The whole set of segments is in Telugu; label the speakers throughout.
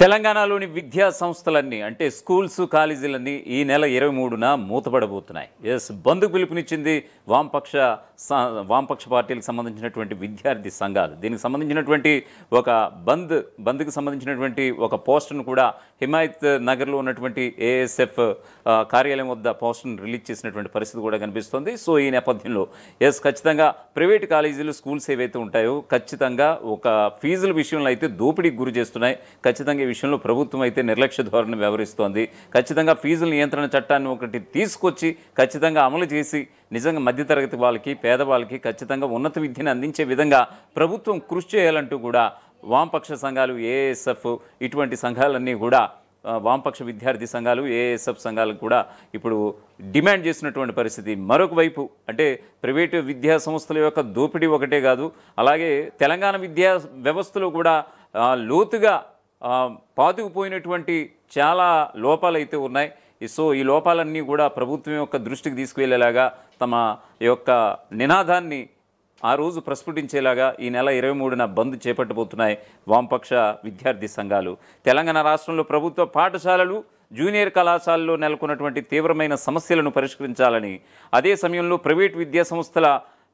Speaker 1: తెలంగాణలోని విద్యా సంస్థలన్నీ అంటే స్కూల్స్ కాలేజీలన్నీ ఈ నెల 23న మూతపడబోతున్నాయి. బంద్ పిలుపునిచ్చింది వామపక్ష పార్టీలకు సంబంధించినటువంటి విద్యార్థి సంఘాలు. దీనికి సంబంధించినటువంటి ఒక బంద్కి సంబంధించినటువంటి ఒక పోస్టర్ను కూడా హిమాయత్ నగర్లో ఉన్నటువంటి ఏఎస్ఎఫ్ కార్యాలయం వద్ద పోస్టర్ను రిలీజ్ చేసినటువంటి పరిస్థితి కూడా కనిపిస్తుంది. సో ఈ నేపథ్యంలో ఖచ్చితంగా ప్రైవేట్ కాలేజీలు స్కూల్స్ ఏవైతే ఉంటాయో ఖచ్చితంగా ఒక ఫీజుల విషయంలో అయితే దోపిడీకి గురి చేస్తున్నాయి. ఖచ్చితంగా ఈ విషయంలో ప్రభుత్వం అయితే నిర్లక్ష్య ధోరణి వ్యవహరిస్తోంది. ఖచ్చితంగా ఫీజుల నియంత్రణ చట్టాన్ని ఒకటి తీసుకొచ్చి ఖచ్చితంగా అమలు చేసి నిజంగా మధ్యతరగతి వాళ్ళకి పేదవాళ్ళకి ఖచ్చితంగా ఉన్నత విద్యను అందించే విధంగా ప్రభుత్వం కృషి చేయాలంటూ కూడా వామపక్ష సంఘాలు ఏఎస్ఎఫ్ ఇటువంటి సంఘాలన్నీ కూడా వామపక్ష విద్యార్థి సంఘాలు ఏఎస్ఎఫ్ సంఘాలకు కూడా ఇప్పుడు డిమాండ్ చేసినటువంటి పరిస్థితి. మరొక వైపు అంటే ప్రైవేటు విద్యా సంస్థల యొక్క దోపిడీ ఒకటే కాదు, అలాగే తెలంగాణ విద్యా వ్యవస్థలో కూడా లోతుగా పాతుకుపోయినటువంటి చాలా లోపాలు అయితే ఉన్నాయి. సో ఈ లోపాలన్నీ కూడా ప్రభుత్వం యొక్క దృష్టికి తీసుకువెళ్ళేలాగా తమ యొక్క నినాదాన్ని ఆ రోజు ప్రస్ఫుటించేలాగా ఈ నెల 23న బంద్ చేపట్టబోతున్నాయి వామపక్ష విద్యార్థి సంఘాలు. తెలంగాణ రాష్ట్రంలో ప్రభుత్వ పాఠశాలలు జూనియర్ కళాశాలలో నెలకొన్నటువంటి తీవ్రమైన సమస్యలను పరిష్కరించాలని, అదే సమయంలో ప్రైవేట్ విద్యా సంస్థల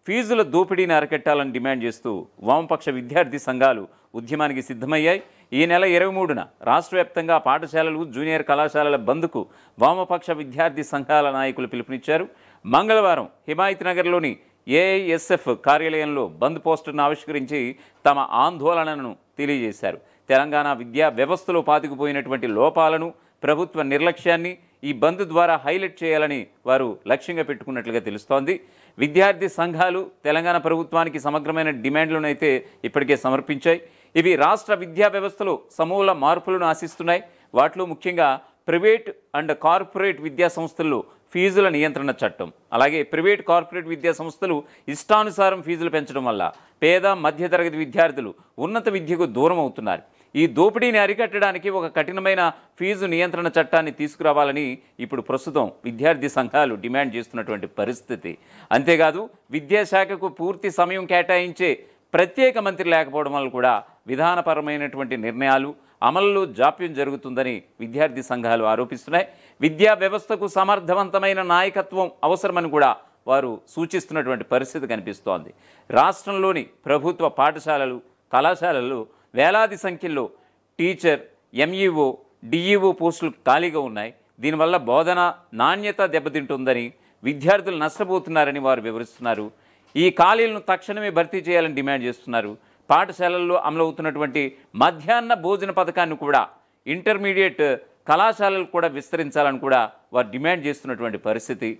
Speaker 1: ఫీజుల దోపిడీని అరికట్టాలని డిమాండ్ చేస్తూ వామపక్ష విద్యార్థి సంఘాలు ఉద్యమానికి సిద్ధమయ్యాయి. ఈ నెల 23న రాష్ట్ర వ్యాప్తంగా పాఠశాలలు జూనియర్ కళాశాలల బంద్కు వామపక్ష విద్యార్థి సంఘాల నాయకులు పిలుపునిచ్చారు. మంగళవారం హిమాయత్ నగర్లోని ఏఐఎస్ఎఫ్ కార్యాలయంలో బంద్ పోస్టర్ను ఆవిష్కరించి తమ ఆందోళనను తెలియజేశారు. తెలంగాణ విద్యా వ్యవస్థలో పాతుకుపోయినటువంటి లోపాలను, ప్రభుత్వ నిర్లక్ష్యాన్ని ఈ బంద్ ద్వారా హైలైట్ చేయాలని వారు లక్ష్యంగా పెట్టుకున్నట్లుగా తెలుస్తోంది. విద్యార్థి సంఘాలు తెలంగాణ ప్రభుత్వానికి సమగ్రమైన డిమాండ్లను అయితే ఇప్పటికే సమర్పించాయి. ఇవి రాష్ట్ర విద్యా వ్యవస్థలో సమూల మార్పులను ఆశిస్తున్నాయి. వాటిలో ముఖ్యంగా ప్రైవేట్ అండ్ కార్పొరేట్ విద్యా సంస్థల్లో ఫీజుల నియంత్రణ చట్టం, అలాగే ప్రైవేట్ కార్పొరేట్ విద్యా సంస్థలు ఇష్టానుసారం ఫీజులు పెంచడం వల్ల పేద మధ్యతరగతి విద్యార్థులు ఉన్నత విద్యకు దూరం అవుతున్నారు. ఈ దోపిడీని అరికట్టడానికి ఒక కఠినమైన ఫీజు నియంత్రణ చట్టాన్ని తీసుకురావాలని ఇప్పుడు ప్రస్తుతం విద్యార్థి సంఘాలు డిమాండ్ చేస్తున్నటువంటి పరిస్థితి. అంతేకాదు విద్యాశాఖకు పూర్తి సమయం కేటాయించే ప్రత్యేక మంత్రి లేకపోవడం వల్ల కూడా విధానపరమైనటువంటి నిర్ణయాలు అమలులో జాప్యం జరుగుతుందని విద్యార్థి సంఘాలు ఆరోపిస్తున్నాయి. విద్యా వ్యవస్థకు సమర్థవంతమైన నాయకత్వం అవసరమని కూడా వారు సూచిస్తున్నటువంటి పరిస్థితి కనిపిస్తోంది. రాష్ట్రంలోని ప్రభుత్వ పాఠశాలలు కళాశాలల్లో వేలాది సంఖ్యలో టీచర్, ఎంఈఓ, డిఈఓ పోస్టులు ఖాళీగా ఉన్నాయి. దీనివల్ల బోధన నాణ్యత దెబ్బతింటుందని, విద్యార్థులు నష్టపోతున్నారని వారు వివరిస్తున్నారు. ఈ ఖాళీలను తక్షణమే భర్తీ చేయాలని డిమాండ్ చేస్తున్నారు. పాఠశాలల్లో అమలవుతున్నటువంటి మధ్యాహ్న భోజన పథకాన్ని కూడా ఇంటర్మీడియట్ కళాశాలలకు కూడా విస్తరించాలని కూడా వారు డిమాండ్ చేస్తున్నటువంటి పరిస్థితి.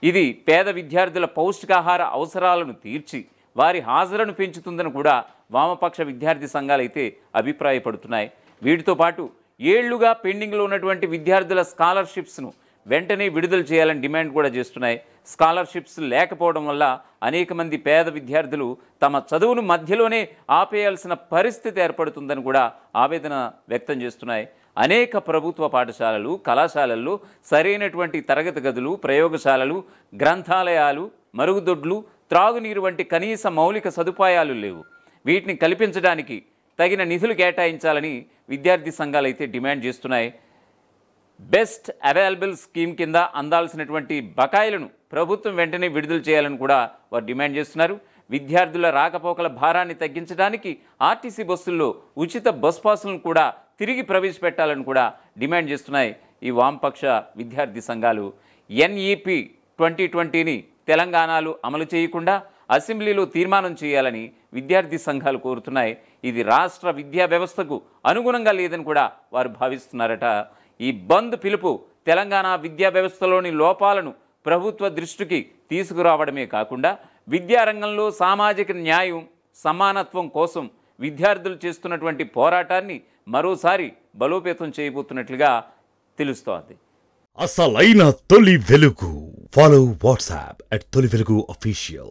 Speaker 1: ఇది పేద విద్యార్థుల పౌష్టికాహార అవసరాలను తీర్చి వారి హాజరును పెంచుతుందని కూడా వామపక్ష విద్యార్థి సంఘాలు అయితే అభిప్రాయపడుతున్నాయి. వీటితో పాటు ఏళ్లుగా పెండింగ్లో ఉన్నటువంటి విద్యార్థుల స్కాలర్షిప్స్ను వెంటనే విడుదల చేయాలని డిమాండ్ కూడా చేస్తున్నాయి. స్కాలర్షిప్స్ లేకపోవడం వల్ల అనేక మంది పేద విద్యార్థులు తమ చదువును మధ్యలోనే ఆపేయాల్సిన పరిస్థితి ఏర్పడుతుందని కూడా ఆవేదన వ్యక్తం చేస్తున్నాయి. అనేక ప్రభుత్వ పాఠశాలలు కళాశాలల్లో సరైనటువంటి తరగతి గదులు, ప్రయోగశాలలు, గ్రంథాలయాలు, మరుగుదొడ్లు, త్రాగునీరు వంటి కనీస మౌలిక సదుపాయాలు లేవు. వీటిని కల్పించడానికి తగిన నిధులు కేటాయించాలని విద్యార్థి సంఘాలు అయితే డిమాండ్ చేస్తున్నాయి. బెస్ట్ అవైలబుల్ స్కీమ్ కింద అందాల్సినటువంటి బకాయిలను ప్రభుత్వం వెంటనే విడుదల చేయాలని కూడా వారు డిమాండ్ చేస్తున్నారు. విద్యార్థుల రాకపోకల భారాన్ని తగ్గించడానికి ఆర్టీసీ బస్సుల్లో ఉచిత బస్ పాసులను కూడా తిరిగి ప్రవేశపెట్టాలని కూడా డిమాండ్ చేస్తున్నాయి ఈ వామపక్ష విద్యార్థి సంఘాలు. ఎన్ఈపి 2020ని తెలంగాణలో అమలు చేయకుండా అసెంబ్లీలో తీర్మానం చేయాలని విద్యార్థి సంఘాలు కోరుతున్నాయి. ఇది రాష్ట్ర విద్యా వ్యవస్థకు అనుగుణంగా లేదని కూడా వారు భావిస్తున్నారట. ఈ బంద్ పిలుపు తెలంగాణ విద్యా వ్యవస్థలోని లోపాలను ప్రభుత్వ దృష్టికి తీసుకురావడమే కాకుండా విద్యారంగంలో సామాజిక న్యాయం, సమానత్వం కోసం విద్యార్థులు చేస్తున్నటువంటి పోరాటాన్ని మరోసారి బలోపేతం చేయబోతున్నట్లుగా తెలుస్తోంది.
Speaker 2: అసలైన తొలి వెలుగు. ఫాలో వాట్సాప్ @తొలి వెలుగు official.